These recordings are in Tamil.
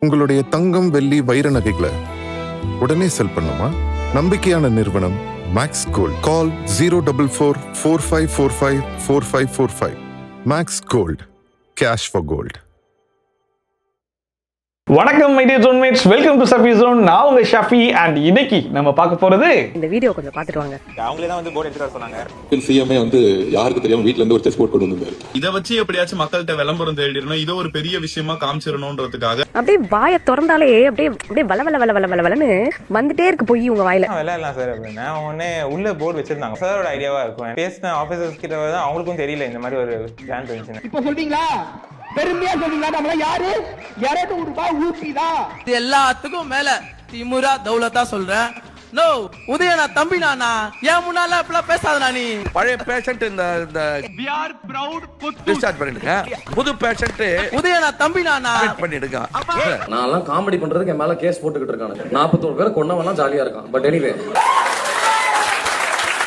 உங்களுடைய தங்கம், வெள்ளி, வைர நகைகளை உடனே செல் பண்ணுமா? நம்பிக்கையான நிறுவனம் Max Gold. Call 04445454545. Max Gold, cash for gold. வணக்கம் my dear zonemates, welcome to Shafi zone. நான் உங்க ஷஃபி அண்ட் இன்னைக்கு நம்ம பார்க்க போறது இந்த வீடியோ கொஞ்சம் பார்த்துட்டு வாங்க. அவங்களே தான் வந்து போர்டு எடுத்துட்டு வர சொன்னாங்க. சிஎம்ஏ வந்து யாருக்கு தெரியாம வீட்ல இருந்து ஒரு செஸ் போர்ட் கொண்டு வந்தாரு. இத வச்சு எப்படியாச்சும் மக்கள்கிட்ட விளம்பரம் தேடிடணும், இத ஒரு பெரிய விஷயமா காமிச்சிடணும்ன்றதுக்காக அப்படியே வாயை திறந்தாலே அப்படியே வள வள வள வள வளன்னு வந்துட்டே இருக்கு போய் உங்க வாயில. விளையாடலாம் சார் அப்படின்னா உடனே உள்ள போர்டு வச்சிருந்தாங்க. சாரோட ஐடியாவா இருக்கும். பேசின ஆபீசர்ஸ் கிட்ட தான் அவங்களுக்கும் தெரியல இந்த மாதிரி ஒரு பிளான் இருந்துச்சு. இப்ப சொல்றீங்களா? பெருமையா சொல்றீங்களா? நம்மள யாரு 200 ரூபாய் ஊத்திதா? இது எல்லாத்துக்கும் மேல திமுரா தௌலத்தா சொல்றேன். நோ உதயனா தம்பி நானா ஏன் முன்னால இப்பலாம் பேசாதடா நீ. பழைய பேஷண்ட் இந்த we are proud டிஸ்சார்ஜ் பண்ணிடுங்க. புது பேஷண்ட் உதயனா தம்பி நானா பண்ணிடுங்க. நான்லாம் காமெடி பண்றதுக்கு என் மேல கேஸ் போட்டுக்கிட்டு இருக்கானுங்க. 41 பேர் கொன்னவன்லாம் ஜாலியா இருக்கான். பட் எனிவே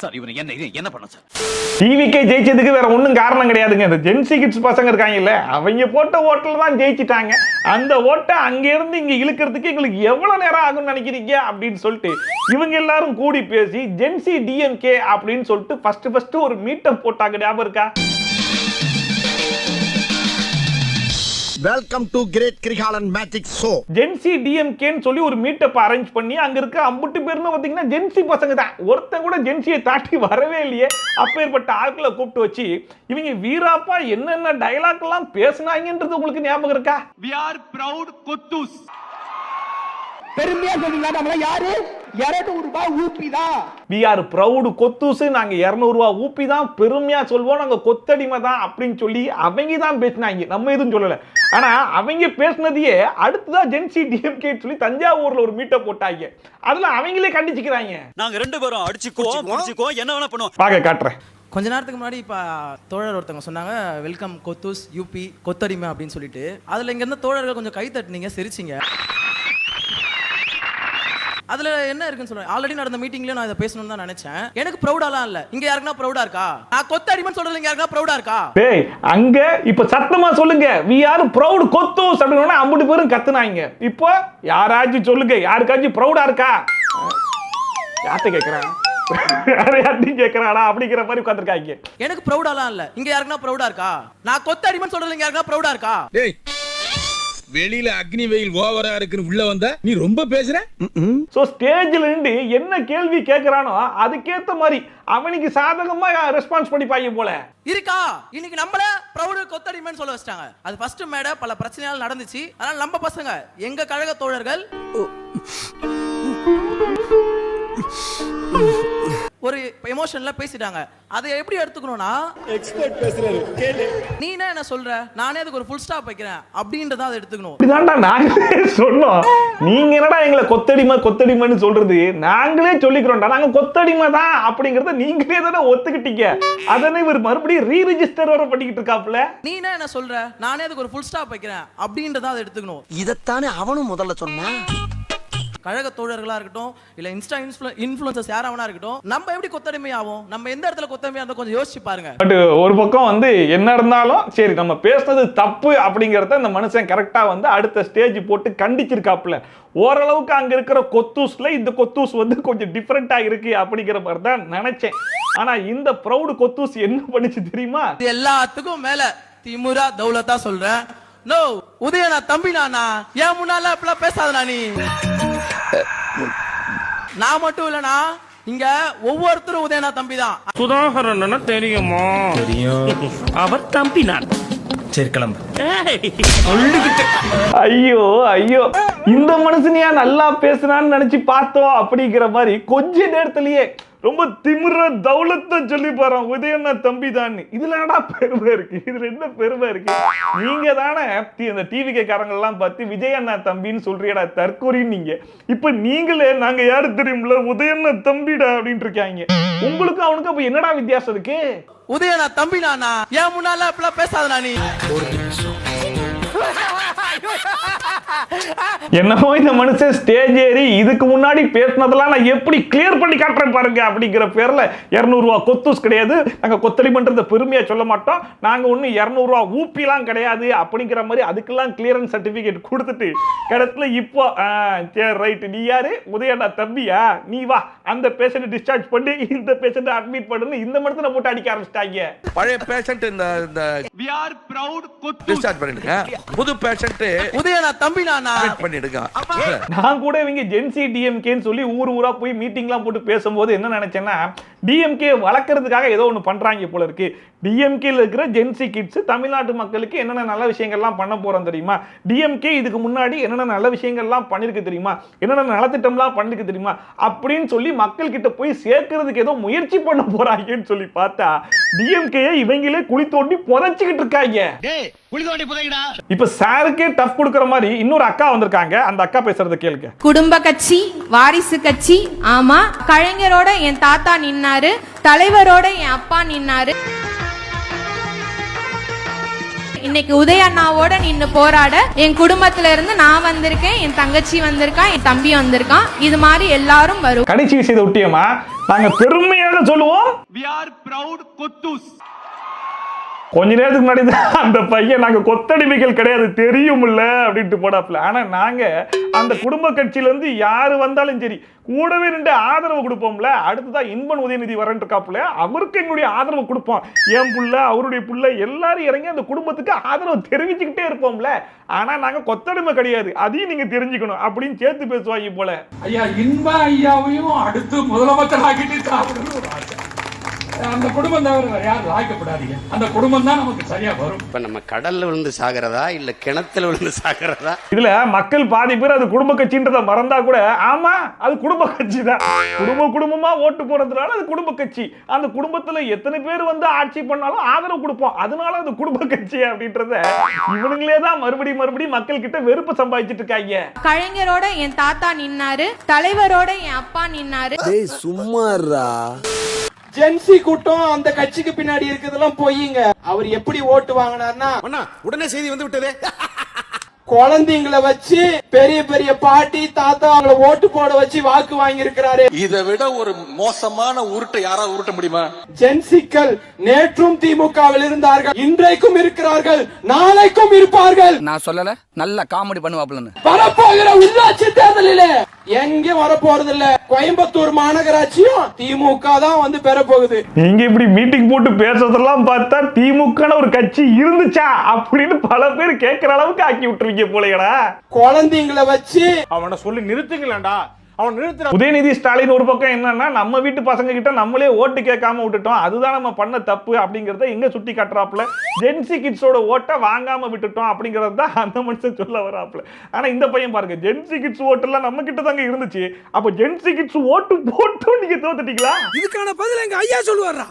சார் இவன் என்ன பண்ண சார்? டிவிக்கே ஜெயிச்சதுக்கு வேற ஒன்றும் காரணம் கிடையாதுங்க. இந்த ஜென்சி கிட்ஸ் பசங்க இருக்காங்கல்ல, அவங்க போட்ட ஓட்டில் தான் ஜெயிச்சிட்டாங்க. அந்த ஓட்டை அங்கேருந்து இங்கே இழுக்கிறதுக்கு எங்களுக்கு எவ்வளோ நேரம் ஆகும்னு நினைக்கிறீங்க அப்படின்னு சொல்லிட்டு இவங்க எல்லாரும் கூடி பேசி ஜென்சி டிஎம்கே அப்படின்னு சொல்லிட்டு ஃபர்ஸ்ட் ஒரு மீட்டப் போட்டாங்க. ஞாபகம் இருக்கா? Welcome to great Kirikalan magic show. Gen Z டிஎம்கேன்னு சொல்லி ஒரு மீட்டப் அரேஞ்ச் பண்ணி அங்க இருக்க அம்புட்டு பேர்னு பாத்தீங்கன்னா ஜென்சி பசங்க தான். ஒருத்தன் கூட ஜென்சியை தாட்டி வரவே இல்லையே. அப்பேற்பட்ட ஆட்களை கூப்பிட்டு வச்சு இவங்க வீராப்பா என்னென்ன டயலாக் எல்லாம் பேசினாங்கன்றது உங்களுக்கு ஞாபகம் இருக்கா? we are proud கொத்தூஸ். பெருமையா சொல்றீங்களா? நம்மள யாரு 200 ரூபாய் ஊத்திதா? we are proud கொத்தூஸ். நாங்க 200 ரூபாய் ஊப்பி தான் பெருமையா சொல்வோம், நாங்க கொத்தடிமை தான் அப்படின்னு சொல்லி அவங்க தான் பேசினாங்க. நம்ம எதுவும் சொல்லல. ஆனா அவங்க பேசினதையே அடுத்துதான் ஜென்சி டிஎம்கே சொல்லி தஞ்சாவூர்ல ஒரு மீட்டப் போட்டாங்க. அதுல அவங்களே கண்டிச்சுக்கிறாங்க. நாங்க ரெண்டு பேரும் அடிச்சுக்குவோம் என்ன வேணா பண்ணுவோம். பாக்க காட்டுறேன். கொஞ்ச நேரத்துக்கு முன்னாடி இப்ப தோழர் ஒருத்தவங்க சொன்னாங்க வெல்கம் கொத்தூஸ் யூபி கொத்தடிமை அப்படின்னு சொல்லிட்டு. அதுல இங்க இருந்த தோழர்கள் கொஞ்சம் கை தட்டுனீங்க, சிரிச்சிங்க. அதுல என்ன இருக்குன்னு சொல்றேன். ஆல்ரெடி நடந்த மீட்டிங்ல நான் இதை பேசணும்னு தான் நினைச்சேன். எனக்கு ப்ரௌடாலாம் இல்ல. இங்க யாருக்குன்னா ப்ரௌடா இருக்கா? நான் கொத்தடிமைன்னு சொல்றது இங்க யாருக்குன்னா ப்ரௌடா இருக்கா? டேய் அங்க இப்ப சத்தமா சொல்லுங்க, we are proud கொத்தூஸ் அப்படினா அம்புட்டு பேரும் கத்துனாங்க. இப்போ யாராச்சும் சொல்லுங்க, யாருக்காச்சும் ப்ரௌடா இருக்கா? யார்ட்ட கேக்குறேன்? யாரையாச்சும் கேக்குறாடா அப்படிங்கிற மாதிரி உட்கார்ந்திருக்காங்க. எனக்கு ப்ரௌடாலாம் இல்ல. இங்க யாருக்குன்னா ப்ரௌடா இருக்கா? நான் கொத்தடிமைன்னு சொல்றது இங்க யாருக்குன்னா ப்ரௌடா இருக்கா? டேய் வெளியில அக்னி வெயில் ஓவரா இருக்குன்னு உள்ள வந்த நீ ரொம்ப பேசுற. சோ ஸ்டேஜ்ல இருந்து என்ன கேள்வி கேக்குறானோ அதுக்கேத்த மாதிரி அவனுக்கு சாதகமா ரெஸ்பான்ஸ் பண்ணிப்பாங்க போல இருக்கா. இன்னைக்கு நம்மள ப்ரௌட் கொத்தடிமைன்னு சொல்ல வச்சிட்டாங்க. அது ஃபர்ஸ்ட் மேடை பல பிரச்சனைகள் நடந்துச்சு. அதனால நம்ம பசங்க எங்க கழக தோழர்கள் ஒரு எமோஷன்ல பேசிட்டாங்க. அதை எப்படி எடுத்துக்கணும்னா எக்ஸ்பர்ட் பேசுறாரு கேளு. நீ என்ன சொல்ற, நானே அதுக்கு ஒரு ஃபுல் ஸ்டாப் வைக்கிறேன் அப்படின்றத அதை எடுத்துக்கணும். இதான்டா நாங்களே சொன்னோம். நீங்க என்னடா எங்களை கொத்தடிமைன்னு சொல்றது? நாங்களே சொல்லிக்கிறோம்டா நாங்க கொத்தடிமை தான் அப்படிங்கறத நீங்களே தானே ஒத்துக்கிட்டீங்க. அதனை இவர் மறுபடியும் ரீ ரெஜிஸ்டர் வர பண்ணிக்கிட்டு இருக்காப்ல. நீ என்ன சொல்ற, நானே அதுக்கு ஒரு ஃபுல் ஸ்டாப் வைக்கிறேன் அப்படின்றத அதை எடுத்துக்கணும். இதத்தானே அவனும் முதல்ல சொன்னான். கழக தோழர்களா இருக்கட்டும் இல்ல இன்ஸ்டா இன்ஃப்ளூயன்சர்ஸ் யாராவனா இருக்கட்டும், நம்ம எப்படி கொத்தடிமை ஆகும்? நம்ம எந்த இடத்துல கொத்தடிமையா இருந்தா கொஞ்சம் யோசிச்சு பாருங்க. பட் ஒரு பக்கம் வந்து என்ன இருந்தாலும் சரி, நம்ம பேசுனது தப்பு அப்படிங்கறத அந்த மனுஷன் கரெக்டா வந்து அடுத்த ஸ்டேஜ் போட்டு கண்டிச்சிருக்காப்ல. ஓரளவுக்கு அங்க இருக்கிற கொத்தூஸ்ல இந்த கொத்தூஸ் வந்து கொஞ்சம் டிஃபரெண்டா இருக்கு அப்படிங்கிற மாதிரி தான் நினைச்சேன். ஆனா இந்த ப்ரௌட் கொத்தூஸ் என்ன பண்ணிச்சு தெரியுமா? இது எல்லாத்துக்கும் மேல திமுரா தௌலத்தா சொல்றேன். நோ உதயனா தம்பி நானா ஏன் முன்னால இப்பலாம் பேசாதடா நீ. நான் மட்டும் இல்லனா இங்க ஒவ்வொருத்தரும் உதயனா தம்பி தான். சுதாகரன் தெரியுமா? தெரியும். அவர் தம்பி நான். சரி கிளம்பு. ஐயோ ஐயோ, இந்த மனுஷனையா நல்லா பேசுறான்னு நினைச்சு பார்த்தோம் அப்படிங்கிற மாதிரி கொஞ்ச நேரத்திலேயே ரொம்ப திமிர தௌலத்தை சொல்லி போறோம் உதயண்ணா தம்பி தான். இதுல என்னடா பெருமை இருக்கு? இதுல என்ன பெருமை இருக்கு? நீங்க தானே இந்த டிவி காரங்க எல்லாம் பார்த்து விஜய் அண்ணா தம்பின்னு சொல்றீடா தற்கொரின்னு. நீங்க இப்ப நீங்களே நாங்க யாரு தெரியும்ல உதயண்ணா தம்பிடா அப்படின்னு இருக்காங்க. உங்களுக்கு அவனுக்கு அப்ப என்னடா வித்தியாசம் இருக்கு? உதயனா தம்பி நானா ஏன் முன்னால இப்பலாம் பேசாதடா நீ. என்னமோ இந்த மனுஷன் ஸ்டேஜ் ஏறி இதுக்கு முன்னாடி பேசினதெல்லாம் நான் எப்படி கிளியர் பண்ணி காட்டுறேன் பாருங்க அப்படிங்கிற பேர்ல 200 ரூபா கொத்தூஸ் கிடையாது, நாங்க கொத்தடி பண்றத பெருமையா சொல்ல மாட்டோம், நாங்க ஒண்ணு 200 ரூபா ஊப்பிலாம் கிடையாது அப்படிங்கிற மாதிரி அதுக்கெல்லாம் கிளியரன்ஸ் சர்டிபிகேட் கொடுத்துட்டு கடத்துல இப்போ சரி ரைட் நீ யாரு உதயண்ணா தம்பியா நீ வா அந்த பேஷண்ட் டிஸ்சார்ஜ் பண்ணி இந்த பேஷண்ட் அட்மிட் பண்ணுன்னு இந்த மனுஷனை போட்டு அடிக்க ஆரம்பிச்சிட்டாங்க. பழைய பேஷண்ட் இந்த we are proud டிஸ்சார்ஜ் பண்ணிடுங்க, புது பேஷண்ட் உதயண்ணா தம்பி நானா பண்ணிடுங்க. நான் கூட இவங்க ஜென்சி டிஎம்கேன்னு சொல்லி ஊரா போய் மீட்டிங்லாம் போட்டு பேசும்போது என்ன நினைச்சேன்னா டிஎம்கே வளர்க்கறதுக்காக ஏதோ ஒன்று பண்றாங்க போல இருக்கு. டிஎம்கேல இருக்கிற ஜென்சி கிட்ஸ் தமிழ்நாட்டு மக்களுக்கு என்னென்ன நல்ல விஷயங்கள்லாம் பண்ண போறோம் தெரியுமா, டிஎம்கே இதுக்கு முன்னாடி என்னென்ன நல்ல விஷயங்கள்லாம் பண்ணிருக்கு தெரியுமா, என்னென்ன நலத்திட்டம்லாம் பண்ணிருக்கு தெரியுமா அப்படின்னு சொல்லி மக்கள் கிட்ட போய் சேர்க்கறதுக்கு ஏதோ முயற்சி பண்ண போறாங்கன்னு சொல்லி பார்த்தா டிஎம்கே இவங்களே குழி தோண்டி புதைச்சிக்கிட்டு இருக்காங்க. இப்ப சாருக்கே டஃப் கொடுக்கற மாதிரி இன்னொரு அக்கா வந்திருக்காங்க, அந்த அக்கா பேசுறத கேளுங்க. குடும்ப கட்சி, வாரிசு கட்சி, ஆமா கலைஞரோட என் தாத்தா நின்னாரு, தலைவரோட என் அப்பா நின்னாரு, இன்னைக்கு உதய அண்ணாவோட நின்னு போராட என் குடும்பத்துல இருந்து நான் வந்திருக்கேன், என் தங்கச்சி வந்திருக்கான், என் தம்பி வந்திருக்கான், இது மாதிரி எல்லாரும் வரும். கடைசி விஷயத்தை விட்டியமா நாங்க பெருமையாக சொல்லுவோம் we are proud கொத்தூஸ். கொஞ்ச நேரத்துக்கு முன்னாடி தான் அந்த பையன் நாங்க கொத்தடிமைகள் கிடையாது தெரியும்ல அப்படின்ட்டு போடாப்ல. ஆனா நாங்க அந்த குடும்ப கட்சியில இருந்து யாரு வந்தாலும் சரி கூடவே நின்று ஆதரவு கொடுப்போம்ல. அடுத்ததான் இன்பன் உதயநிதி வரேன் இருக்காப்புல, அவருக்கு எங்களுடைய ஆதரவு கொடுப்போம். என் புள்ள அவருடைய புள்ள எல்லாரும் இறங்கி அந்த குடும்பத்துக்கு ஆதரவு தெரிவிச்சுக்கிட்டே இருப்போம்ல. ஆனா நாங்க கொத்தடிமை கிடையாது, அதையும் நீங்க தெரிஞ்சுக்கணும் அப்படின்னு சேர்த்து பேசுவாங்க போல. ஐயா இன்ப ஐயாவையும் அடுத்து முதலமைச்சர் ஆக்கிட்டு சாப்பிடணும் ஒரு ஆசை. அந்த குடும்பம் தவிர யாரும் ஆக்கப்படாதீங்க, அந்த குடும்பம் தான் நமக்கு சரியா வரும். இப்ப நம்ம கடல்ல விழுந்து சாகிறதா இல்ல கிணத்துல விழுந்து சாகிறதா? இதுல மக்கள் பாதி பேர் அது குடும்ப கட்சின்றத மறந்தா கூட ஆமா அது குடும்ப கட்சி தான், குடும்பமா ஓட்டு போறதுனால அது குடும்ப கட்சி. அந்த குடும்பத்துல எத்தனை பேர் வந்து ஆட்சி பண்ணாலும் ஆதரவு கொடுப்போம், அதனால அது குடும்ப கட்சி அப்படின்றத இவனுங்களே தான் மறுபடியும் மக்கள் கிட்ட வெறுப்பு சம்பாதிச்சிட்டு இருக்காங்க. கலைஞரோட என் தாத்தா நின்னாரு, தலைவரோட என் அப்பா நின்னாரு. சும்மாறா ஜென்சி கூட்டம் அந்த கட்சிக்கு பின்னாடி இருக்குதெல்லாம் போயிங்க. அவர் எப்படி ஓட்டு வாங்கினார்னா உடனே செய்தி வந்து விட்டதே, குழந்தைங்களை வச்சு பெரிய பெரிய பாட்டி தாத்தா அவங்கள ஓட்டு போட வச்சு வாக்கு வாங்கி இருக்கிறாரு. இதை விட ஒரு மோசமான உருட்டை யாராவது உருட்ட முடியுமா? ஜென்சிக்கள் நேற்றும் திமுகவில் இருந்தார்கள், இன்றைக்கும் இருக்கிறார்கள், நாளைக்கும் இருப்பார்கள். நான் சொல்லல, நல்ல காமெடி பண்ணுவாப்லன்னு. வரப்போகிற உள்ளாட்சி தேர்தலிலே எங்கேயும் வரப்போறது இல்ல, கோயம்புத்தூர் மாநகராட்சியும் திமுக தான் வந்து பெற போகுது. நீங்க இப்படி மீட்டிங் போட்டு பேசுறதெல்லாம் பார்த்தா திமுக ஒரு கட்சி இருந்துச்சா அப்படின்னு பல பேர் கேட்கிற அளவுக்கு ஆக்கி விட்டுருவீங்க போலயடா. குழந்தைங்களை வச்சு அவனை சொல்லி நிறுத்துங்களேன்டா, அவன் நிறுத்துற. உதயநிதி ஸ்டாலின் ஒரு பக்கம் என்னன்னா நம்ம வீட்டு பசங்க கிட்ட நம்மளே ஓட்டு கேட்காம விட்டுட்டோம், அதுதான் நம்ம பண்ண தப்பு அப்படிங்கறத எங்க சுட்டி காட்டுறாப்புல. ஜென்சி கிட்ஸோட ஓட்டை வாங்காம விட்டுட்டோம் அப்படிங்கறது தான் அந்த மனுஷன் சொல்ல வராப்புல. ஆனா இந்த பையன் பாருங்க, ஜென்சி கிட்ஸ் ஓட்டு எல்லாம் நம்ம கிட்ட தாங்க இருந்துச்சு, அப்ப ஜென்சி கிட்ஸ் ஓட்டு போட்டு நீங்க தோத்துட்டீங்களா? இதுக்கான பதில் எங்க ஐயா சொல்லுவாரா?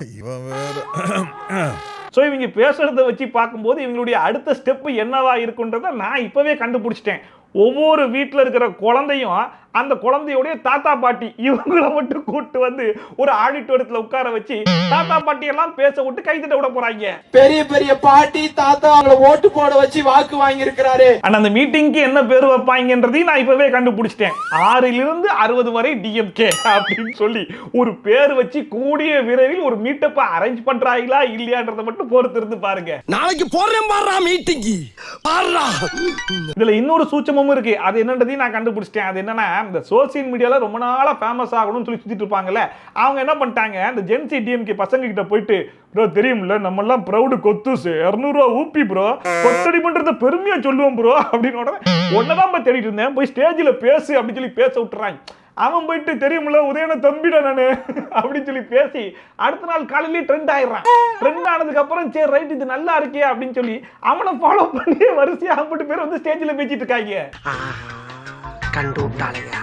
சோ இவங்க பேசுறத வச்சு பார்க்கும்போது இவங்களுடைய அடுத்த ஸ்டெப் என்னவா இருக்குன்றத நான் இப்பவே கண்டுபிடிச்சிட்டேன். ஒவ்வொரு வீட்டில் இருக்கிற குழந்தையும் அந்த குழந்தையோடைய தாத்தா பாட்டி இவங்களை மட்டும் கூட்டு வந்து ஒரு ஆடிட்டோரியத்துல உட்கார வச்சு தாத்தா பாட்டி எல்லாம் பேச விட்டு கைத்தட்ட விட போறாங்க. பெரிய பெரிய பாட்டி தாத்தா அவங்கள ஓட்டு போட வச்சு வாக்கு வாங்கி இருக்கிறாரு. அந்த மீட்டிங்க்கு என்ன பேர் வைப்பாங்கன்றதையும் நான் இப்பவே கண்டுபிடிச்சிட்டேன். 6 to 60 வரை டிஎம்கே அப்படின்னு சொல்லி ஒரு பேர் வச்சு கூடிய விரைவில் ஒரு மீட்டப்ப அரேஞ்ச் பண்றாங்களா இல்லையான்றத மட்டும் பொறுத்து இருந்து பாருங்க. நாளைக்கு போறேன் பாறா மீட்டிங் பாறா. இதுல இன்னொரு சூட்சமும் இருக்கு, அது என்னன்றதையும் நான் கண்டுபிடிச்சிட்டேன். அது என்னன்னா இந்த சோசியல் மீடியால ரொம்ப நாளா ஃபேமஸ் ஆகணும்னு சொல்லி சுத்திட்டு இருப்பாங்கல்ல, அவங்க என்ன பண்ணிட்டாங்க, இந்த ஜென்சி டிஎம்கே பசங்க கிட்ட போயிட்டு ப்ரோ தெரியும்ல நம்ம எல்லாம் ப்ரௌடு கொத்தூஸ் 200 ரூபா ஊப்பி ப்ரோ, கொத்தடி பண்றத பெருமையா சொல்லுவோம் ப்ரோ அப்படின்னு ஒன்னதான் போய் தேடிட்டு இருந்தேன், போய் ஸ்டேஜ்ல பேசு அப்படின்னு சொல்லி பேச விட்டுறாங்க. அவன் போயிட்டு தெரியும்ல உதயன தம்பிடா நானு அப்படின்னு சொல்லி பேசி அடுத்த நாள் காலையிலேயே ட்ரெண்ட் ஆயிடுறான். ட்ரெண்ட் ஆனதுக்கு அப்புறம் சரி ரைட் இது நல்லா இருக்கே அப்படின்னு சொல்லி அவனை ஃபாலோ பண்ணி வரிசையா 50 பேர் வந்து ஸ்டேஜ்ல பேசிட்டு இருக்காங்க. கண்டுட்டாளையா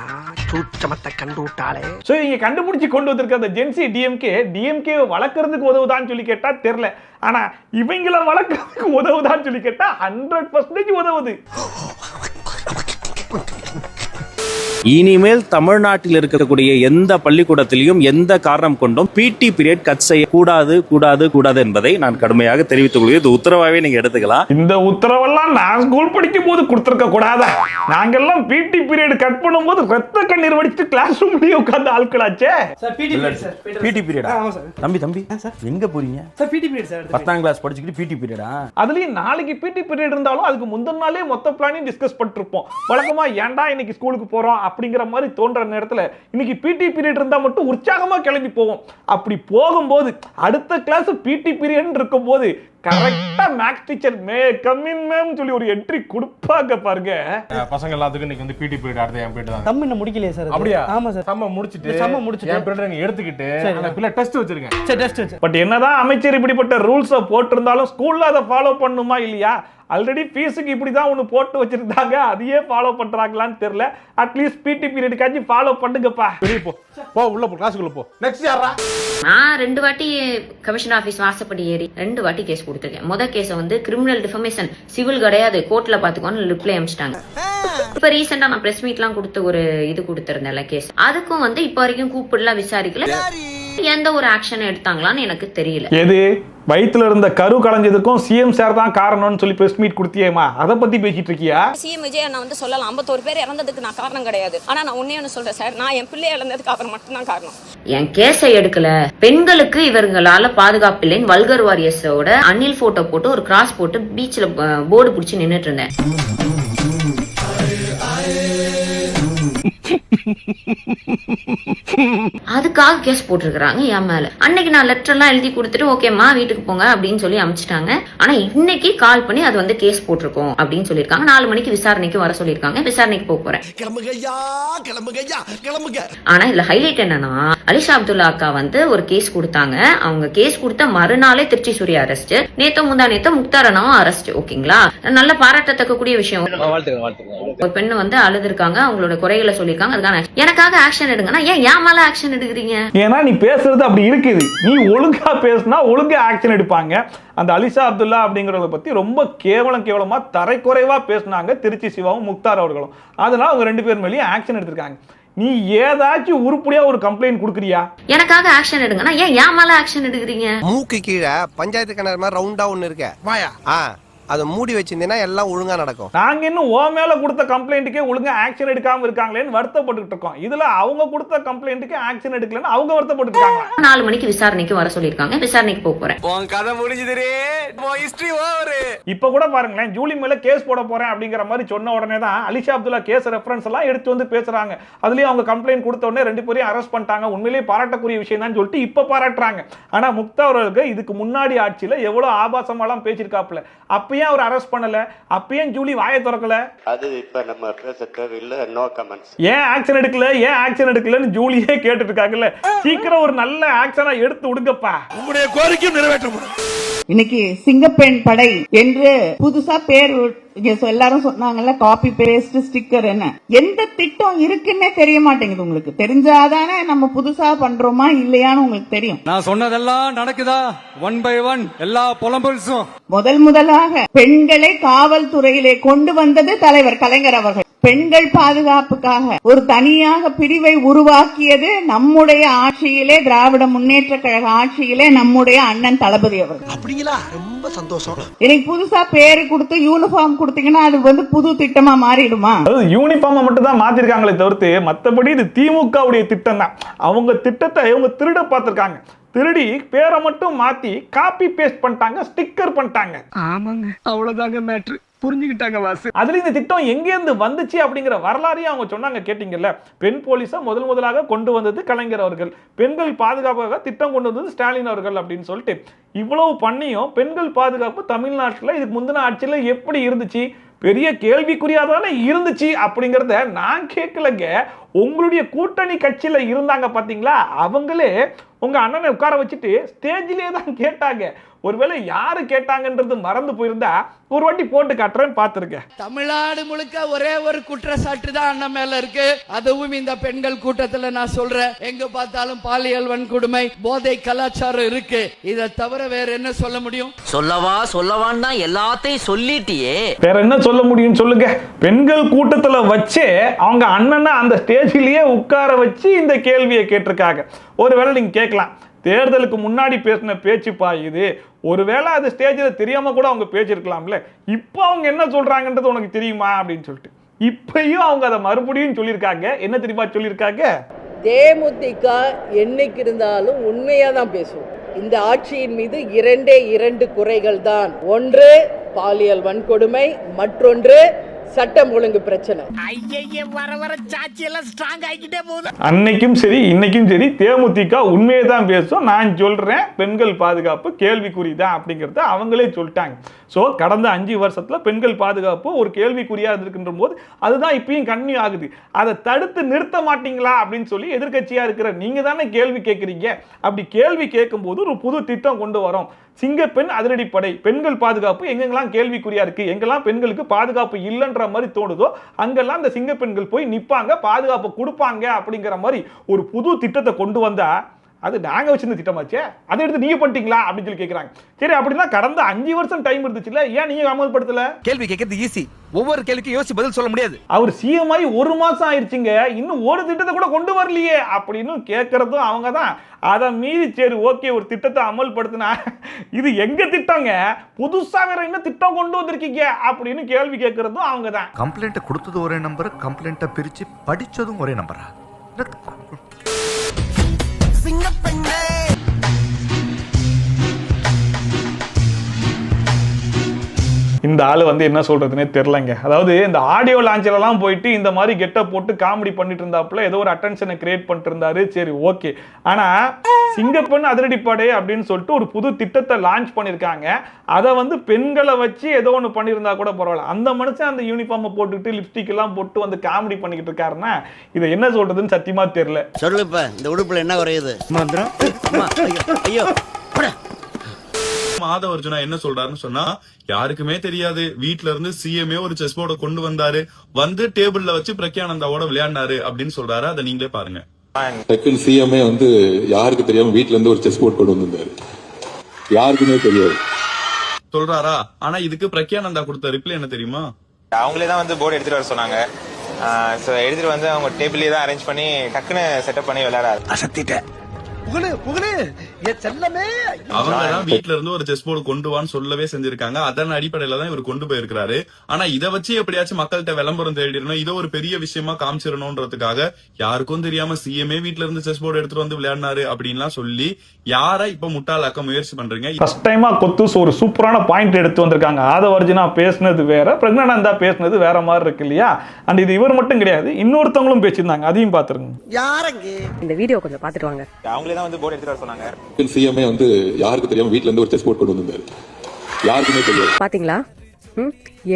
சூச்சமத்தை கண்டுட்டாளே. சோ இங்க கண்டுபிடிச்சு கொண்டு வந்திருக்க அந்த ஜென்சி டிஎம்கே வளர்க்கறதுக்கு உதவுதான்னு சொல்லி கேட்டா தெரியல, ஆனா இவங்களை வளர்க்கறதுக்கு உதவுதான்னு சொல்லி கேட்டா 100% உதவுது. இனிமேல் தமிழ்நாட்டில் இருக்கக்கூடிய எந்த பள்ளிக்கூடத்திலையும் எந்த காரணம் கொண்டும் பிடி பீரியட் கட் செய்ய கூடாது என்பதை நான் கடுமையாக தெரிவித்துக் கொள்கிறேன். இது உத்தரவாகவே நீங்க எடுத்துக்கலாம். இந்த உத்தரவெல்லாம் நான் ஸ்கூல் படிக்கும் போது கொடுத்திருக்க கூடாதா? நாங்கெல்லாம் பிடி பீரியட் கட் பண்ணும்போது ரத்த கண்ணீர் வடிச்சிட்டு கிளாஸ் ரூம்லயே உட்கார்ந்து ஆட்களாச்சே. பிடி பீரியடா? தம்பி எங்க போறீங்க? PT period sir. 10ஆம் கிளாஸ் படிச்சுக்கிட்டு பிடி பீரியடா? அதுலயும் நாளைக்கு பிடி பீரியட் இருந்தாலும் அதுக்கு முந்தின நாளே மொத்த பிளானையும் டிஸ்கஸ் பண்ணிருப்போம். வழக்கமா ஏன்டா இன்னைக்கு ஸ்கூலுக்கு போறோம் அப்படிங்கிற மாதிரி தோன்ற நேரத்துல இன்னைக்கு பிடி பீரியட் இருந்தா மட்டும் உற்சாகமா கிளம்பி போவோம். அப்படி போகும்போது அடுத்த கிளாஸ் பிடி பீரியட் இருக்கும் போது கரெக்டா maths teacher may come in ma'am சொல்லி ஒரு என்ட்ரி கொடுப்பாங்க பாருங்க. பசங்க எல்லாத்துக்கும் இன்னைக்கு வந்து பிடி பீரியட் அடுத்து என் பீரியட் தான். தம்பி இன்னும் முடிக்கலையே சார். அப்படியா? ஆமா சார். சம்ம முடிச்சிட்டு என் பீரியட் நீங்க எடுத்துக்கிட்டு அந்த பிள்ளை டெஸ்ட் வச்சிருக்கேன். சரி டெஸ்ட். பட் என்னதான் அமைச்சர் இப்படிப்பட்ட ரூல்ஸை போட்டிருந்தாலும் ஸ்கூல்ல அதை ஃபாலோ பண்ணுமா இல்லையா? ஆல்ரெடி ஃபீஸுக்கு இப்படிதான் ஒன்று போட்டு வச்சிருந்தாங்க, அதையே ஃபாலோ பண்றாங்களான்னு தெரியல. அட்லீஸ்ட் பிடி பீரியடுக்காச்சும் ஃபாலோ பண்ணுங்கப்பா. போ உள்ள போ, கிளாஸுக்குள்ள போ. நெக்ஸ்ட் யாரா? நான் 2 வாட்டி கமிஷனர் ஆபீஸ் வாசப்படி ஏறி 2 வாட்டி கேஸ் கொடுத்துருக்கேன். முத கேஸை வந்து கிரிமினல் டிஃபமேஷன், சிவில் கிடையாது, கோர்ட்ல பாத்துக்கோன்னு ரிப்ளை அனுப்பிச்சிட்டாங்க. இப்ப ரீசெண்டா நான் பிரஸ் மீட்லாம் கொடுத்து ஒரு இது கொடுத்திருந்தேன்ல கேஸ், அதுக்கும் வந்து இப்ப வரைக்கும் கூப்பிடலாம் விசாரிக்கல, எந்த ஒரு ஆக்ஷன் எடுத்தாங்களான்னு எனக்கு தெரியல. எது வயிற்றுல இருந்த கரு கலைஞ்சதுக்கும் சிஎம் சார் தான் காரணம்னு சொல்லி பிரஸ் மீட் கொடுத்தியேமா, அதை பத்தி பேசிட்டு இருக்கியா? சிஎம் விஜய் நான் வந்து சொல்லலாம் 51 பேர் இறந்ததுக்கு நான் காரணம் கிடையாது. ஆனா நான் ஒண்ணே சொல்றேன் சார், நான் என் பிள்ளை இழந்ததுக்கு அப்புறம் மட்டும்தான் காரணம். என் கேஸை எடுக்கல, பெண்களுக்கு இவங்களால பாதுகாப்பு இல்லைன்னு வல்கர் வாரியர்ஸோட அனில் போட்டோ போட்டு ஒரு கிராஸ் போட்டு பீச்ல போர்டு பிடிச்சி நின்னுட்டு இருந்தேன். அதுக்காக கேஸ் போட்டிருக்காங்க என் மேல. அன்னைக்கு நான் லெட்டர் எல்லாம் எழுதி கொடுத்துட்டு ஓகேம்மா வீட்டுக்கு போங்க அப்படின்னு சொல்லி அனுப்பிச்சிட்டாங்க. ஆனா இன்னைக்கு கால் பண்ணி அது வந்து கேஸ் போட்டிருக்கோம் அப்படின்னு சொல்லிருக்காங்க. 4 மணிக்கு விசாரணைக்கு வர சொல்லிருக்காங்க. விசாரணைக்கு போறேன். ஆனா இதுல ஹைலைட் என்னன்னா, அலிஷா அப்துல்லா அக்கா வந்து ஒரு கேஸ் கொடுத்தாங்க. அவங்க கேஸ் கொடுத்த மறுநாளே திருச்சி சூர்யா அரெஸ்ட், நேத்து முந்தா நேத்து முக்தார் அண்ணாவும் அரெஸ்ட். ஓகேங்களா, நல்ல பாராட்டத்தக்க கூடிய விஷயம். ஒரு பெண்ணு வந்து அழுதுருக்காங்க, அவங்களோட குறைகளை சொல்லிருக்காங்க. அதுக்கான எனக்காக ஆக்ஷன் எடுங்கன்னா ஏன் மேல ஆக்ஷன் எடுக்கிறீங்க? ஏன்னா நீ பேசுறது அப்படி இருக்குது. நீ ஒழுங்கா பேசினா ஒழுங்கா ஆக்ஷன் எடுப்பாங்க. அந்த அலிஷா அப்துல்லா அப்படிங்கறத பத்தி ரொம்ப கேவலமா தரைக்குறைவா பேசினாங்க திருச்சி சிவாவும் முக்தார் அவர்களும். அதனால அவங்க 2 பேர் மேலேயும் ஆக்ஷன் எடுத்திருக்காங்க. நீ ஏதாச்சும் உருப்படியா ஒரு கம்ப்ளைண்ட் கொடுக்குறியா? எனக்காக ஆக்ஷன் எடுங்கன்னா ஏன் மேல ஆக்ஷன் எடுக்கிறீங்க? மூக்கு கீழே பஞ்சாயத்து கிணறு மாதிரி ரவுண்டா ஒண்ணு இருக்க வாயா, அதை மூடி வச்சிருந்தீங்கன்னா எல்லாம் ஒழுங்கா நடக்கும். நாங்க இன்னும் ஓ மேல கொடுத்த கம்ப்ளைண்ட்டுக்கே ஒழுங்கா ஆக்ஷன் எடுக்காம இருக்காங்களேன்னு வருத்தப்பட்டு இருக்கோம். இதுல அவங்க கொடுத்த கம்ப்ளைண்ட்டுக்கு ஆக்ஷன் எடுக்கலன்னு அவங்க வருத்தப்பட்டு இருக்காங்க. 4 மணிக்கு விசாரணைக்கு வர சொல்லிருக்காங்க. விசாரணைக்கு போறேன். உன் கதை முடிஞ்சுதுரே, ஹிஸ்டரி ஓவர். இப்ப கூட பாருங்களேன், ஜூலி மேல கேஸ் போட போறேன் அப்படிங்கிற மாதிரி சொன்ன உடனே தான் அலிஷா அப்துல்லா கேஸ் ரெஃபரன்ஸ் எல்லாம் எடுத்து வந்து பேசுறாங்க. அதுலயும் அவங்க கம்ப்ளைண்ட் கொடுத்த உடனே 2 பேரையும் அரெஸ்ட் பண்ணிட்டாங்க. உண்மையிலேயே பாராட்டக்கூடிய விஷயம் தான் சொல்லிட்டு இப்ப பாராட்டுறாங்க. ஆனா முக்தா அவர்களுக்கு இதுக்கு முன்னாடி ஆட்சியில எவ்வளவு ஆபாசமாலாம் பேசிருக்காப்ல, அப்பயும் அவர் அரெஸ்ட் பண்ணல, அப்பயும் ஜூலி வாயை திறக்கல. அது இப்ப நம்ம பேச தேவையில்லை, நோ கமெண்ட்ஸ். ஏன் ஆக்ஷன் எடுக்கலன்னு ஜூலியே கேட்டுட்டு இருக்காங்கல்ல. சீக்கிரம் ஒரு நல்ல ஆக்ஷனா எடுத்து விடுங்கப்பா. உங்களுடைய கோரிக்கை நிறைவேற்றப்படும். இன்னைக்கு சிங்கப்பெண் படை என்று புதுசா பேர் எல்லாரும் சொன்னாங்கல்ல, காப்பி பேஸ்ட் ஸ்டிக்கர், என்ன எந்த திட்டம் இருக்குன்னே தெரிய மாட்டேங்குது. உங்களுக்கு தெரிஞ்சாதானே நம்ம புதுசா பண்றோமா இல்லையான்னு உங்களுக்கு தெரியும். நான் சொன்னதெல்லாம் நடக்குதா? 1 by 1 எல்லா புலம்பல்ஸும். முதலாக பெண்களை காவல்துறையிலே கொண்டு வந்தது தலைவர் கலைஞர் அவர்கள். பெண்கள் பாதுகாப்புக்காக ஒரு தனியாக பிரிவை உருவாக்கியது நம்முடைய ஆட்சியிலே, திராவிட முன்னேற்ற கழக ஆட்சியிலே நம்முடைய அண்ணன் தளபதி அவர்கள். அப்படிங்களா? ரொம்ப சந்தோஷம். எனக்கு புதுசா பேரு கொடுத்து யூனிஃபார்ம் கொடுத்தீங்கன்னா அது வந்து புது திட்டமா மாறிடுமா? யூனிஃபார்ம் மட்டும் தான் மாத்திருக்காங்களே தவிர்த்து மத்தபடி இது திமுகவுடைய திட்டம் தான். அவங்க திட்டத்தை இவங்க திருட பார்த்திருக்காங்க. திருடி பேரை மட்டும் மாத்தி காப்பி பேஸ்ட் பண்ணிட்டாங்க, ஸ்டிக்கர் பண்ணிட்டாங்க. ஆமாங்க, அவ்வளவுதாங்க மேட்ரு. புரிஞ்சுக்கிட்டாங்க வாசு. அதுல இந்த திட்டம் எங்க இருந்து வந்துச்சு அப்படிங்கிற வரலாறையும் அவங்க சொன்னாங்க. கேட்டீங்கல்ல, பெண் போலீஸை முதலாக கொண்டு வந்தது கலைஞர் அவர்கள், பெண்கள் பாதுகாப்பாக திட்டம் கொண்டு வந்தது ஸ்டாலின் அவர்கள் அப்படின்னு சொல்லிட்டு இவ்வளவு பண்ணியும் பெண்கள் பாதுகாப்பு தமிழ்நாட்டில் இதுக்கு முந்தின ஆட்சியில எப்படி இருந்துச்சு? பெரிய கேள்விக்குறியாதானே இருந்துச்சு அப்படிங்கறத நான் கேட்கலங்க. உங்களுடைய கூட்டணி கட்சியில இருந்தாங்க பாத்தீங்களா, அவங்களே உங்க அண்ணனை உட்கார வச்சுட்டு ஸ்டேஜ்லயே தான் கேட்டாங்க. ஒருவேளை யாரு கேட்டாங்கன்றது மறந்து போயிருந்தா ஒரு வாட்டி போட்டு காட்டுறேன், பாத்துருக்க. தமிழ்நாடு முழுக்க ஒரே ஒரு குற்றச்சாட்டு தான் அண்ணன் மேல இருக்கு. அதுவும் இந்த பெண்கள் கூட்டத்துல நான் சொல்றேன், எங்க பார்த்தாலும் பாலியல் வன்கொடுமை, போதை கலாச்சாரம் இருக்கு. இதை தவிர வேற என்ன சொல்ல முடியும்? சொல்லவான்னு தான் எல்லாத்தையும் சொல்லிட்டியே. வேற என்ன சொல்ல முடியும் சொல்லுங்க? பெண்கள் கூட்டத்துல வச்சே அவங்க அண்ணனை அந்த ஸ்டேஜிலேயே உட்கார வச்சு இந்த கேள்வியை கேட்டிருக்காங்க. ஒருவேளை நீங்க கேட்கலாம், தேர்தலுக்கு முன்னாடி பேசின பேச்சுப்பா இது, ஒருவேளை அது ஸ்டேஜில் தெரியாம கூட அவங்க பேசியிருக்கலாம்ல, இப்போ அவங்க என்ன சொல்றாங்கன்றது உனக்கு தெரியுமா அப்படின்னு சொல்லிட்டு இப்பயும் அவங்க அதை மறுபடியும் சொல்லியிருக்காங்க. என்ன தெரியுமா சொல்லியிருக்காங்க? தேமுதிக என்னைக்கு இருந்தாலும் உண்மையா தான் பேசுவோம். இந்த ஆட்சியின் மீது இரண்டு குறைகள் தான். ஒன்று பாலியல் வன்கொடுமை, மற்றொன்று சட்டம் ஒழுங்கு பிரச்சனை. அன்னைக்கும் சரி இன்னைக்கும் சரி தேமுதிக உண்மையை தான் பேசும். நான் சொல்றேன், பெண்கள் பாதுகாப்பு கேள்விக்குறி தான் அப்படிங்கறத அவங்களே சொல்லிட்டாங்க. ஸோ கடந்த 5 வருஷத்துல பெண்கள் பாதுகாப்பு ஒரு கேள்விக்குறியா இருக்கின்ற போது அதுதான் இப்பயும் கன்னியூ ஆகுது. அதை தடுத்து நிறுத்த மாட்டீங்களா அப்படின்னு சொல்லி எதிர்கட்சியா இருக்கிற நீங்க தானே கேள்வி கேட்குறீங்க. அப்படி கேள்வி கேட்கும் போது ஒரு புது திட்டம் கொண்டு வரோம், சிங்கப்பெண் அதிரடிப்படை. பெண்கள் பாதுகாப்பு எங்கெல்லாம் கேள்விக்குறியா இருக்கு, எங்கெல்லாம் பெண்களுக்கு பாதுகாப்பு இல்லைன்ற மாதிரி தோணுதோ அங்கெல்லாம் இந்த சிங்கப்பெண்கள் போய் நிப்பாங்க, பாதுகாப்பு கொடுப்பாங்க அப்படிங்கிற மாதிரி ஒரு புது திட்டத்தை கொண்டு வந்தா அது நாங்க வச்சிருந்த திட்டமாச்சே, அதை எடுத்து நீங்க பண்ணிட்டீங்களா அப்படின்னு சொல்லி கேட்கறாங்க. சரி, அப்படின்னா கடந்த 5 வருஷம் டைம் இருந்துச்சுல்ல, ஏன் நீங்க அமல்படுத்தல? கேள்வி கேட்கறது ஈஸி, ஒவ்வொரு கேள்விக்கும் யோசிச்சு பதில் சொல்ல முடியாது. அவர் சிஎம் ஆகி 1 மாசம் ஆயிடுச்சுங்க, இன்னும் ஒரு திட்டத்தை கூட கொண்டு வரலையே அப்படின்னு கேட்கறதும் அவங்க தான். அதை மீறி சரி ஓகே ஒரு திட்டத்தை அமல்படுத்தினா இது எங்க திட்டங்க, புதுசா வேற என்ன திட்டம் கொண்டு வந்திருக்கீங்க அப்படின்னு கேள்வி கேட்கறதும் அவங்க தான். கம்ப்ளைண்ட் கொடுத்தது ஒரே நம்பர், கம்ப்ளைண்ட்டை பிரிச்சு படிச்சதும் ஒரே நம்பரா? இந்த ஆளு என்ன சொல்றதுன்னே தெரியலங்க. அதாவது இந்த ஆடியோ லான்ச்லலாம் போயிட்டு இந்த மாதிரி கெட்டப் போட்டு காமெடி பண்ணிட்டு இருந்தாப்புல, ஏதோ ஒரு அட்டென்ஷனை கிரியேட் பண்ணிட்டு இருந்தாரு. சரி ஓகே, ஆனா சிங்கப்பெண் அதிரடிப்படை அப்படின்னு சொல்லிட்டு ஒரு புது திட்டத்தை லான்ச் பண்ணியிருக்காங்க. அதை பெண்களை வச்சு ஏதோ ஒன்று பண்ணியிருந்தா கூட பரவாயில்ல. அந்த மனுஷன் அந்த யூனிஃபார்மை போட்டுக்கிட்டு லிப்ஸ்டிக் எல்லாம் போட்டு காமெடி பண்ணிக்கிட்டு இருக்காருன்னா இதை என்ன சொல்றதுன்னு சத்தியமா தெரியல. சொல்லுப்ப, இந்த உடுப்புல என்ன குறையுது? ஐயோ, ஆதவ அர்ஜுனா என்ன சொல்றாருன்னு சொன்னா, யாருக்குமே தெரியாது, வீட்ல இருந்து சிஎம்ஏ ஒரு செஸ் போர்டை கொண்டு வந்தாரு, டேபிள்ல வச்சு பிரக்யானந்தாவோட விளையாடினாரு அப்படின்னு சொல்றாரு. அதை நீங்களே பாருங்க. டக்குன்னு சிஎம்ஏ யாருக்கு தெரியாம வீட்ல இருந்து ஒரு செஸ் போர்ட் கொண்டு வந்திருந்தாரு, யாருக்குமே தெரியாது சொல்றாரா. ஆனா இதுக்கு பிரக்யானந்தா கொடுத்த ரிப்ளை என்ன தெரியுமா? அவங்களே தான் போர்டு எடுத்துட்டு வர சொன்னாங்க. எடுத்துட்டு அவங்க டேபிள்லயே தான் அரேஞ்ச் பண்ணி டக்குன்னு செட்டப் பண்ணி விளையாடாரு. அசத்திட்டேன். அவங்கதான் வீட்ல இருந்து ஒரு செஸ் போர்டு கொண்டு வான்னு சொல்லவே செஞ்சிருக்காங்க. அதன் அடிப்படையில தான் இவர் கொண்டு போயிருக்காரு. ஆனா இதை வச்சு எப்படியாச்சும் மக்கள்கிட்ட விளம்பரம் தேடிடணும், இதை ஒரு பெரிய விஷயமா காமிச்சிடணும்ன்றதுக்காக யாருக்கும் தெரியாம சிஎம்ஏ வீட்ல இருந்து செஸ் போர்டு எடுத்துட்டு வந்து விளையாடினாரு அப்படின்லாம் சொல்லி யாரை இப்ப முட்டாளாக்க முயற்சி பண்றீங்க? ஃபர்ஸ்ட் டைமா கொத்துஸ் ஒரு சூப்பரான பாயிண்ட் எடுத்து வந்திருக்காங்க. ஆதவ அர்ஜுனா பேசினது வேற, பிரக்ஞானந்தா பேசினது வேற மாதிரி இருக்கு இல்லையா? அண்ட் இது இவர் மட்டும் கிடையாது, இன்னொருத்தவங்களும் பேசியிருந்தாங்க, அதையும் பாத்துருங்க. யாரங்க இந்த வீடியோ கொஞ்சம் பாத்துட்டு வாங்க. அவங்களே தான் போர்டு எடுத்துட்டு வர சொன்னாங்க. சிஎம்ஏ யாருக்கு தெரியாம வீட்ல இருந்து ஒரு செஸ் போர்ட் கொண்டு வந்திருந்தாரு, யாருக்குமே தெரியாது. பாத்தீங்களா,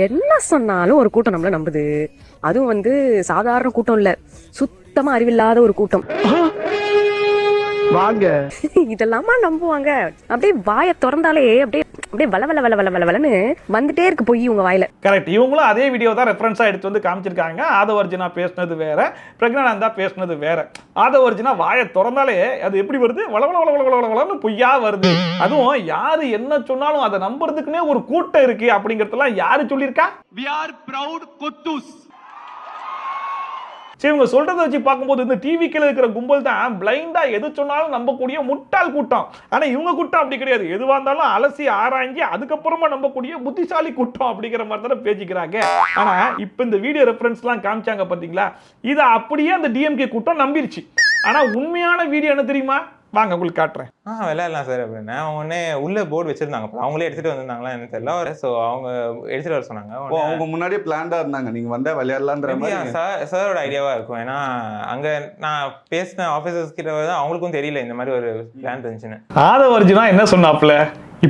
என்ன சொன்னாலும் ஒரு கூட்டம் நம்மள நம்புது. அதுவும் சாதாரண கூட்டம் இல்ல, சுத்தமா அறிவில்லாத ஒரு கூட்டம். வாங்க இதெல்லாமா நம்புவாங்க? அப்படியே வாயை திறந்தாலே அப்படியே அப்படியே வள வள வள வள வளன்னு வந்துட்டே இருக்கு போய் உங்க வாயில. கரெக்ட். இவங்களும் அதே வீடியோ தான் ரெஃபரன்ஸா எடுத்து காமிச்சிருக்காங்க. ஆதவ அர்ஜுனா பேசினது வேற, பிரக்ஞானந்தா பேசினது வேற. ஆதவ அர்ஜுனா வாயை திறந்தாலே அது எப்படி வருது, வள வள வள வள வளன்னு பொய்யா வருது. அதுவும் யாரு என்ன சொன்னாலும் அதை நம்புறதுக்குன்னே ஒரு கூட்டம் இருக்கு அப்படிங்கறதெல்லாம் யாரு சொல்லியிருக்கா? We are proud Kottus. சரி, இவங்க சொல்றதை வச்சு பார்க்கும்போது இந்த டிவிக்கில் இருக்கிற கும்பல் தான் பிளைண்டா எது சொன்னாலும் நம்பக்கூடிய முட்டாள் கூட்டம். ஆனா இவங்க கூட்டம் அப்படி கிடையாது, எதுவா இருந்தாலும் அலசி ஆராய்ஞ்சி அதுக்கப்புறமா நம்பக்கூடிய புத்திசாலி கூட்டம் அப்படிங்கிற மாதிரி தானே பேசிக்கிறாங்க. ஆனா இப்ப இந்த வீடியோ ரெஃபரன்ஸ் எல்லாம் காமிச்சாங்க பாத்தீங்களா, இதை அப்படியே அந்த டிஎம்கே கூட்டம் நம்பிருச்சு. ஆனா உண்மையான வீடியோ என்ன தெரியுமா? வாங்க உங்களுக்கு காட்டுறேன். விளையாடலாம் சார் அப்படின்னா அவங்க உள்ள போர்டு வச்சிருந்தாங்க, அவங்களே எடுத்துட்டு வந்திருந்தாங்களா எனக்கு தெரியல. ஸோ அவங்க எடுத்துட்டு வர சொன்னாங்க. அவங்க முன்னாடியே பிளான்டா இருந்தாங்க, நீங்க வந்தா விளையாடலான்ற மாதிரி சாரோட ஐடியாவா இருக்கும். ஏன்னா அங்க நான் பேசின ஆபீசர்ஸ் கிட்ட அவங்களுக்கும் தெரியல இந்த மாதிரி ஒரு பிளான் இருந்துச்சுன்னு. ஆதவ அர்ஜுனா என்ன சொன்னாப்ல,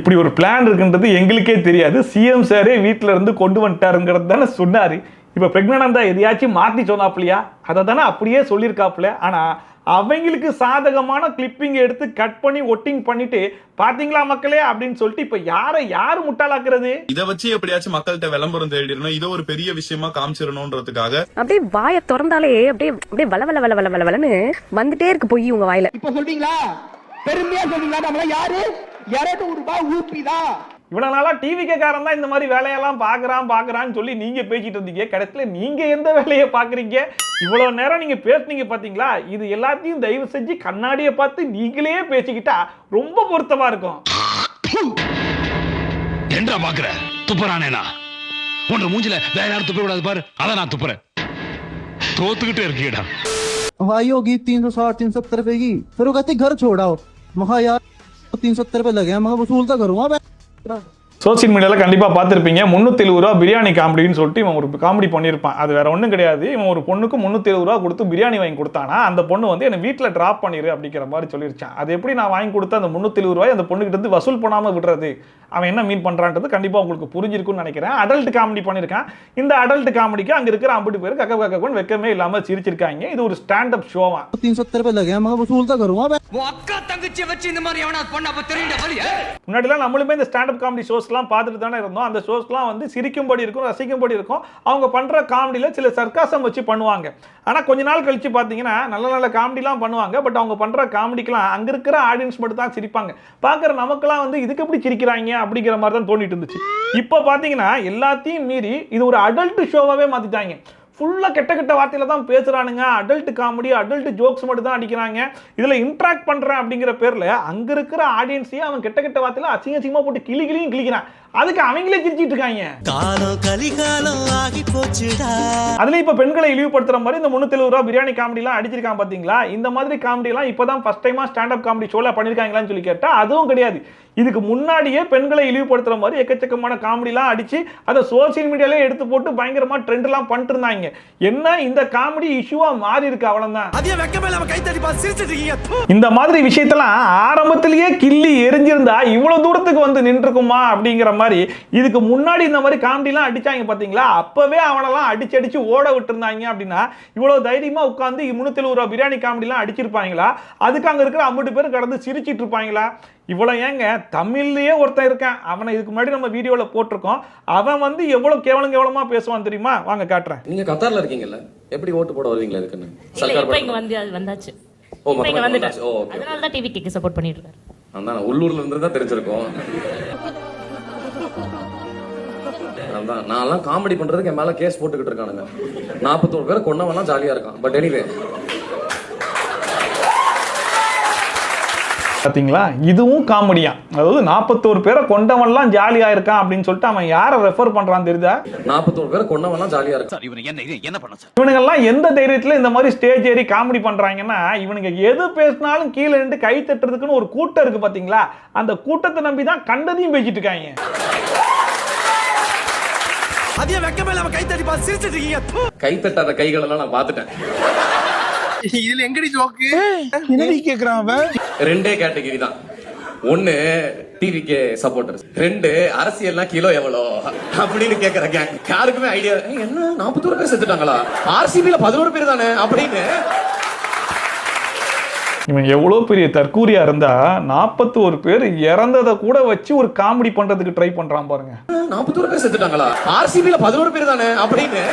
இப்படி ஒரு பிளான் இருக்குன்றது எங்களுக்கே தெரியாது, சிஎம் சாரே வீட்டுல இருந்து கொண்டு வந்துட்டாருங்கிறது தானே சொன்னாரு. இப்ப பிரக்ஞானந்தா எதையாச்சும் மாத்தி சொன்னாப்லையா? அதை தானே அப்படியே சொல்லியிருக்காப்ல. ஆனா அவங்களுக்கு சாதகமான கிளிப்பிங் எடுத்து கட் பண்ணி ஒட்டிங் பண்ணிட்டு பாத்தீங்களா மக்களே அப்படின்னு சொல்லிட்டு இப்ப யாரு முட்டாளாக்குறது? இதை வச்சு எப்படியாச்சும் மக்கள்கிட்ட விளம்பரம் தேடிடணும், இதை ஒரு பெரிய விஷயமா காமிச்சிடணும்ன்றதுக்காக அப்படியே வாயை திறந்தாலே அப்படியே அப்படியே வள வள வள வள வளன்னு வந்துட்டே இருக்கு போய் உங்க வாயில. இப்ப சொல்றீங்களா, பெருமையா சொல்றீங்களா, நம்மள யாரு 200 ரூபாய் ஊப்பிதா இவ்வளவு நாளா டிவிகே காரன் தான் இந்த மாதிரி வேலையெல்லாம் பாக்குறான்னு சொல்லி நீங்க பேசிட்டு இருந்தீங்க. கடைசியில நீங்க எந்த வேலையை பாக்குறீங்க? இவ்வளவு நேரம் நீங்க பேசுனீங்க பாத்தீங்களா? இது எல்லாத்தையும் தயவு செஞ்சு கண்ணாடியை பார்த்து நீங்களே பேசிக்கிட்டா ரொம்ப பொருத்தமா இருக்கும். என்ன பாக்குற? துப்புறானேனா? உன் மூஞ்சில வேற யாரும் துப்ப கூடாது பாரு. அத நான் துப்புறேன். தோத்துக்கிட்டே இருக்கீடா. भाई होगी 360 370 रुपए की, फिर वो कहते घर छोड़ाओ, महा यार 370 रुपए लगे हैं, मैं वसूल तो करूंगा। சோசியல் மீடியாவில் கண்டிப்பாக பார்த்துருப்பீங்க 370 ரூபா பிரியாணி காமெடின்னு சொல்லிட்டு இவன் ஒரு காமெடி பண்ணியிருப்பான். அது வேற ஒன்றும் கிடையாது. இவன் ஒரு பொண்ணுக்கு 370 ரூபா கொடுத்து பிரியாணி வாங்கி கொடுத்தானா அந்த பொண்ணு வந்து என்னை வீட்டில் ட்ராப் பண்ணிடு அப்படிங்கிற மாதிரி சொல்லிருச்சான். அது எப்படி நான் வாங்கி கொடுத்த அந்த 370 ரூபாய் அந்த பொண்ணுகிட்ட இருந்து வசூல் பண்ணாமல் விடுறது? அவன் என்ன மீன் பண்ணுறான்றது கண்டிப்பாக உங்களுக்கு புரிஞ்சிருக்குன்னு நினைக்கிறேன். அடல்ட் காமெடி பண்ணியிருக்கான். இந்த அடல்ட் காமெடிக்கு அங்கே இருக்கிற 50 பேர் கக்க கக்கன்னு வெக்கமே இல்லாமல் சிரிச்சிருக்காங்க. இது ஒரு ஸ்டாண்ட் அப் ஷோவா. 370 रुपए लगे हैं, मैं वसूल तो करूंगा। அக்கா தங்கச்சி வச்சு இந்த மாதிரி எவனா பொண்ண அப்ப தெரியுங்க வலி. முன்னாடிலாம் நம்மளுமே இந்த ஸ்டாண்ட் அப் காமெடி ஷோஸ்லாம் பார்த்துட்டு தானே இருந்தோம். அந்த ஷோஸ்லாம் வந்து சிரிக்கும்படி இருக்கும், ரசிக்கும்படி இருக்கும். அவங்க பண்ற காமெடியில சில சர்க்காசம் வச்சு பண்ணுவாங்க. ஆனா கொஞ்ச நாள் கழிச்சு பாத்தீங்கன்னா நல்ல நல்ல காமெடிலாம் பண்ணுவாங்க. பட் அவங்க பண்ற காமெடிக்கெல்லாம் அங்க இருக்கிற ஆடியன்ஸ் மட்டும் தான் சிரிப்பாங்க. பாக்குற நமக்கெல்லாம் வந்து இதுக்கு எப்படி சிரிக்கிறாங்க அப்படிங்கிற மாதிரி தான் தோணிட்டு இருந்துச்சு. இப்போ பாத்தீங்கன்னா எல்லாத்தையும் மீறி இது ஒரு அடல்ட் ஷோவாவே மாத்திட்டாங்க. ஃபுல்லாக கெட்ட கெட்ட வார்த்தையில தான் பேசுகிறானுங்க. அடல்ட் காமெடி, அடல்ட் ஜோக்ஸ் மட்டும் தான் அடிக்கிறாங்க. இதில் இன்ட்ராக்ட் பண்ணுறேன் அப்படிங்கிற பேரில் அங்கே இருக்கிற ஆடியன்ஸையே அவன் கெட்ட கெட்ட வார்த்தையில அசிங்கமாக போட்டு கிளியும் கிளிக்கிறான். அதுக்கு அவங்களே சிரிச்சிட்டு இருக்காங்க. அதுல இப்ப பெண்களை இழிவுபடுத்துற மாதிரி இந்த 370 ரூபா பிரியாணி காமெடிலாம் அடிச்சிருக்காங்க பாத்தீங்களா? இந்த மாதிரி காமெடிலாம் இப்பதான் ஃபர்ஸ்ட் டைமா ஸ்டாண்ட் அப் காமெடி ஷோல பண்ணிருக்காங்களான்னு சொல்லி கேட்டா அதுவும் கிடையாது. இதுக்கு முன்னாடியே பெண்களை இழிவுபடுத்துற மாதிரி எக்கச்சக்கமான காமெடிலாம் அடிச்சு அதை சோசியல் மீடியாலே எடுத்து போட்டு பயங்கரமா ட்ரெண்ட் எல்லாம் பண்ணிட்டு இருந்தாங்க. என்ன இந்த காமெடி இஷ்யூவா மாறி இருக்கு அவ்வளவுதான். இந்த மாதிரி விஷயத்தெல்லாம் ஆரம்பத்திலேயே கிள்ளி எரிஞ்சிருந்தா இவ்வளவு தூரத்துக்கு வந்து நின்றுக்குமா அப்படிங்கிற மாதிரி இதுக்கு முன்னாடி இந்த மாதிரி காமெடிலாம் அடிச்சாங்க பாத்தீங்களா? அப்பவே அவனெல்லாம் அடிச்சு ஓட விட்டுருந்தாங்க அப்படின்னா இவ்வளவு தைரியமா உட்கார்ந்து 370 ரூபா பிரியாணி காமெடிலாம் அடிச்சிருப்பாங்களா? அதுக்கு அங்க இருக்கிற 50 பேர் கடந்து சிரிச்சிட்டு இருப்பாங்களா? இவ்வளவு ஏங்க தமிழ்லயே ஒருத்தன் இருக்கான். அவனை இதுக்கு முன்னாடி நம்ம வீடியோல போட்டிருக்கோம். அவன் வந்து எவ்வளவு கேவலமா பேசுவான் தெரியுமா? வாங்க காட்டுறேன். நீங்க கத்தார்ல இருக்கீங்கல்ல, எப்படி ஓட்டு போட வருவீங்களா? இதுக்குன்னு இப்ப இங்க வந்து அது வந்தாச்சு. இப்ப இங்க வந்துட்டாச்சு. அதனால தான் டிவிக்கு சப்போர்ட் பண்ணிட்டு இருக்காரு. அதான் உள்ளூர்ல இருந்து தான் தெரிஞ்சிருக்கும். அதான் நான்லாம் காமெடி பண்றதுக்கு என் மேல கேஸ் போட்டுக்கிட்டு இருக்கானுங்க. 41 பேரை கொன்னவனா ஜாலியா இருக்கான். பட் எனிவே பாத்தீங்களா, இதுவும் காமெடியா. அதாவது 41 பேரை கொண்டவன்லாம் ஜாலியா இருக்கான் அப்படின்னு சொல்லிட்டு அவன் யாரை ரெஃபர் பண்றான் தெரியுதா? 41 பேரை கொண்டவன்லாம் ஜாலியா இருக்கான். இவனுங்க எல்லாம் எந்த தைரியத்துல இந்த மாதிரி ஸ்டேஜ் ஏறி காமெடி பண்றாங்கன்னா, இவனுங்க எது பேசினாலும் கீழே நின்று கை தட்டுறதுக்குன்னு ஒரு கூட்டம் இருக்கு பாத்தீங்களா? அந்த கூட்டத்தை நம்பி தான் கண்டதையும் பேசிட்டு இருக்காங்க. அதே வெக்கமே இல்லாம கை தட்டி பார்த்து சிரிச்சிட்டு இருக்கீங்க. கை தட்டாத கைகள் எல்லாம் நான் பாத்துட்டேன். இதுல எங்கடி ஜோக்கு? என்னடி கேக்குறான் அவன்? ரெண்டே கேட்டகரி தான். ஒன்னு டிவிகே சப்போர்ட்டர்ஸ், 2 அரசியல்னா கிலோ எவ்வளோ அப்படின்னு கேக்குறாங்க. யாருக்குமே ஐடியா என்ன 41 பேர் செத்துட்டாங்களா? ஆர்சிபில 11 பேர் தானே அப்படின்னு. இவன் எவ்வளவு பெரிய தற்கூரியா இருந்தா 41 பேர் இறந்ததை கூட வச்சு ஒரு காமெடி பண்றதுக்கு ட்ரை பண்றான் பாருங்க. 41 பேர் செத்துட்டாங்களா? ஆர்சிபில 11 பேர் தானே அப்படின்னு.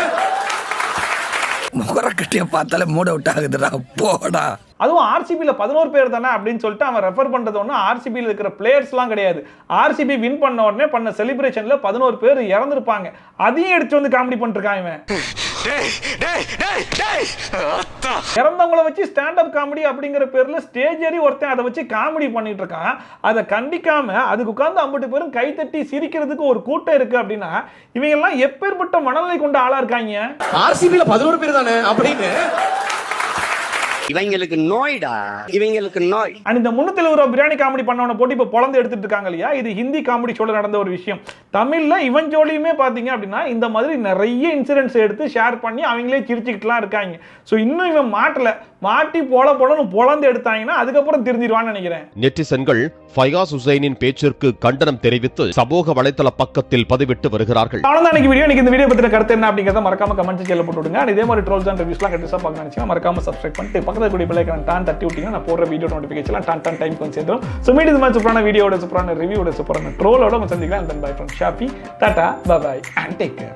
முகரக்கட்டிய பார்த்தாலே மூட அவுட் ஆகுதுடா போடா. அதுவும் ஆர்சிபியில் 11 பேர் தானே அப்படின்னு சொல்லிட்டு அவன் ரெஃபர் பண்றது ஒன்று ஆர்சிபியில் இருக்கிற பிளேயர்ஸ்லாம் கிடையாது. ஆர்சிபி வின் பண்ண உடனே பண்ண செலிப்ரேஷன்ல 11 பேர் இறந்துருப்பாங்க. அதையும் எடுத்து வந்து காமெடி பண்ணிருக்கான் இவன். இறந்தவங்களை வச்சு ஸ்டாண்ட் அப் காமெடி அப்படிங்கிற பேர்ல ஸ்டேஜ் ஏறி ஒருத்தன் அதை வச்சு காமெடி பண்ணிட்டு இருக்கான். அதை கண்டிக்காம அதுக்கு உட்கார்ந்து 50 பேரும் கை தட்டி சிரிக்கிறதுக்கு ஒரு கூட்டம் இருக்கு அப்படின்னா இவங்க எல்லாம் எப்பேற்பட்ட மனநிலை கொண்ட ஆளா இருக்காங்க. ஆர்சிபில 11 பேர் தானே அப்படின்னு. இவங்களுக்கு நோய்டா, இவங்களுக்கு நோய். இந்த 370 ரூபா பிரியாணி காமெடி பண்ணவன போட்டு இப்ப பொளந்து எடுத்துட்டு இருக்காங்க இல்லையா? இது ஹிந்தி காமெடி ஷோல நடந்த ஒரு விஷயம். தமிழ்ல இவன் ஜோலியுமே பாத்தீங்க அப்படின்னா இந்த மாதிரி நிறைய இன்சிடென்ட்ஸ் எடுத்து ஷேர் பண்ணி அவங்களே சிரிச்சுக்கிட்டுலாம் இருக்காங்க. ஸோ இன்னும் இவன் மாட்டல, மாட்டி பொலன்னு பொளந்து எடுத்தாங்கன்னா அதுக்கப்புறம் தெரிஞ்சிருவான்னு நினைக்கிறேன். நெட்டிசன்கள் ஃபயாஸ் ஹுசைனின் பேச்சிற்கு கண்டனம் தெரிவித்து சமூக வலைதள பக்கத்தில் பதிவிட்டு வருகிறார்கள். அவ்வளவுதான் வீடியோ. இந்த வீடியோ பத்தின கருத்து என்ன அப்படிங்கறத மறக்காம கமெண்ட் செக்ஷன்ல போட்டு விடுங்க. இதே மாதிரி ட்ரோல்ஸ் அண்ட் ரிவ்யூஸ்லாம் கண்டிப்பா பார்க்க நினைச்சீங்கன்னா மறக்காம சப்ஸ்கிரைப் பண்ணிட்டு பக்கத்துல கூடிய பெல் ஐகானை டான் தட்டி விட்டீங்கன்னா நான் போடுற வீடியோ நோட்டிஃபிகேஷன்லாம் டான் டைம் வந்து சேர்ந்துடும். ஸோ மீண்டும் இது மாதிரி சூப்பரான வீடியோட, சூப்பரான ரிவ்யூட, சூப்பரான ட்ரோலோட சந்திக்கலாம். Then bye from Shafi. Tata, bye bye and take care.